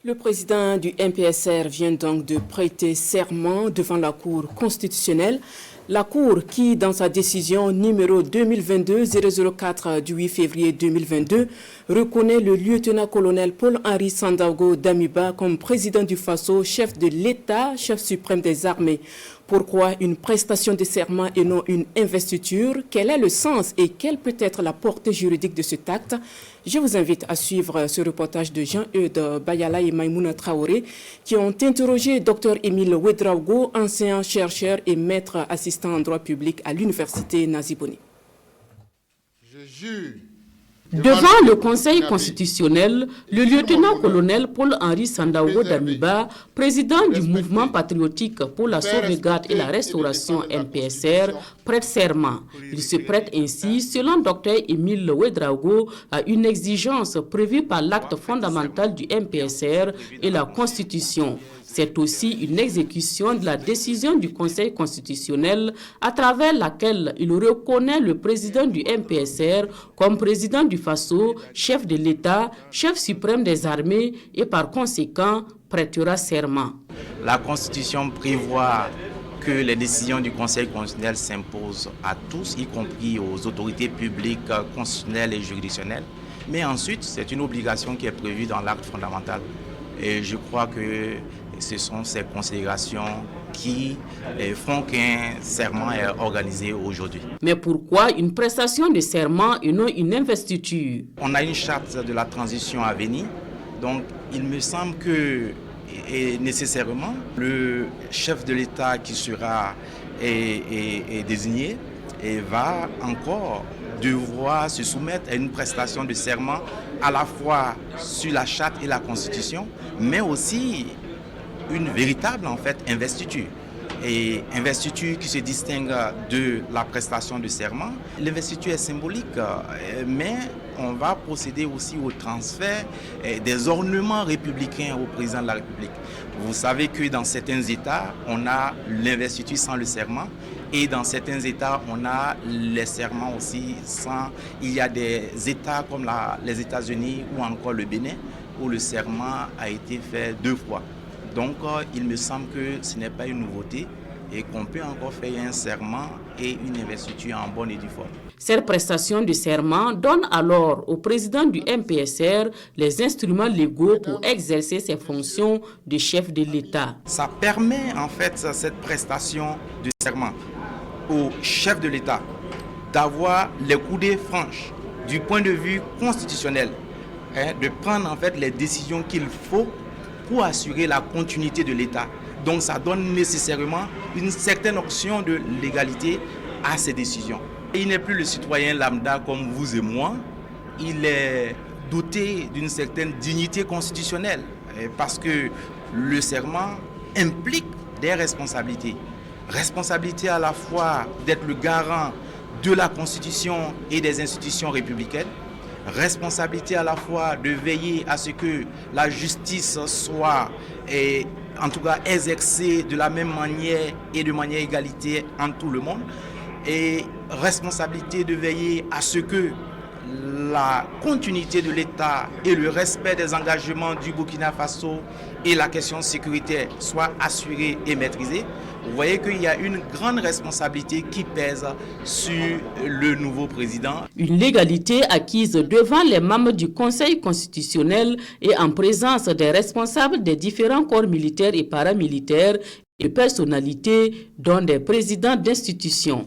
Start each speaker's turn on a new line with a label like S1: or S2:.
S1: Le président du MPSR vient donc de prêter serment devant la Cour constitutionnelle. La Cour qui, dans sa décision numéro 2022-004 du 8 février 2022, reconnaît le lieutenant-colonel Paul-Henri Sandaogo Damiba comme président du Faso, chef de l'État, chef suprême des armées. Pourquoi une prestation de serment et non une investiture? Quel est le sens et quelle peut être la portée juridique de cet acte? Je vous invite à suivre ce reportage de Jean-Eudes Bayala et Maïmouna Traoré qui ont interrogé Dr Émile Ouedraogo, enseignant-chercheur et maître assistant en droit public à l'université Naziboni.
S2: Je jure
S3: devant le Conseil constitutionnel, le lieutenant-colonel Paul-Henri Sandaogo Damiba, président du mouvement patriotique pour la sauvegarde et la restauration MPSR, prête serment. Il se prête ainsi, selon Dr Émile Ouedraogo, à une exigence prévue par l'acte fondamental du MPSR et la Constitution. C'est aussi une exécution de la décision du Conseil constitutionnel à travers laquelle il reconnaît le président du MPSR comme président du Faso, chef de l'État, chef suprême des armées et par conséquent prêtera serment.
S4: La Constitution prévoit que les décisions du Conseil constitutionnel s'imposent à tous, y compris aux autorités publiques, constitutionnelles et juridictionnelles. Mais ensuite, c'est une obligation qui est prévue dans l'acte fondamental. Et je crois que ce sont ces considérations qui font qu'un serment est organisé aujourd'hui.
S3: Mais pourquoi une prestation de serment et non une investiture?
S4: On a une charte de la transition à venir, donc il me semble que nécessairement le chef de l'État qui sera désigné va encore devoir se soumettre à une prestation de serment à la fois sur la charte et la Constitution, mais aussi une véritable investiture. Et investiture qui se distingue de la prestation de serment. L'investiture est symbolique, mais on va procéder aussi au transfert des ornements républicains au président de la République. Vous savez que dans certains États, on a l'investiture sans le serment, et dans certains États, on a les serments aussi sans. Il y a des États comme les États-Unis ou encore le Bénin, où le serment a été fait 2 fois. Donc, il me semble que ce n'est pas une nouveauté et qu'on peut encore faire un serment et une investiture en bonne et due forme.
S3: Cette prestation de serment donne alors au président du MPSR les instruments légaux pour exercer ses fonctions de chef de l'État.
S4: Ça permet en fait cette prestation de serment au chef de l'État d'avoir les coudées franches du point de vue constitutionnel, de prendre en fait les décisions qu'il faut pour assurer la continuité de l'État. Donc ça donne nécessairement une certaine option de légalité à ces décisions. Et il n'est plus le citoyen lambda comme vous et moi, il est doté d'une certaine dignité constitutionnelle parce que le serment implique des responsabilités. Responsabilité à la fois d'être le garant de la Constitution et des institutions républicaines, responsabilité à la fois de veiller à ce que la justice soit, en tout cas, exercée de la même manière et de manière égalitaire en tout le monde, et responsabilité de veiller à ce que la continuité de l'État et le respect des engagements du Burkina Faso et la question sécuritaire soient assurés et maîtrisés. Vous voyez qu'il y a une grande responsabilité qui pèse sur le nouveau président.
S3: Une légalité acquise devant les membres du Conseil constitutionnel et en présence des responsables des différents corps militaires et paramilitaires et personnalités, dont des présidents d'institutions.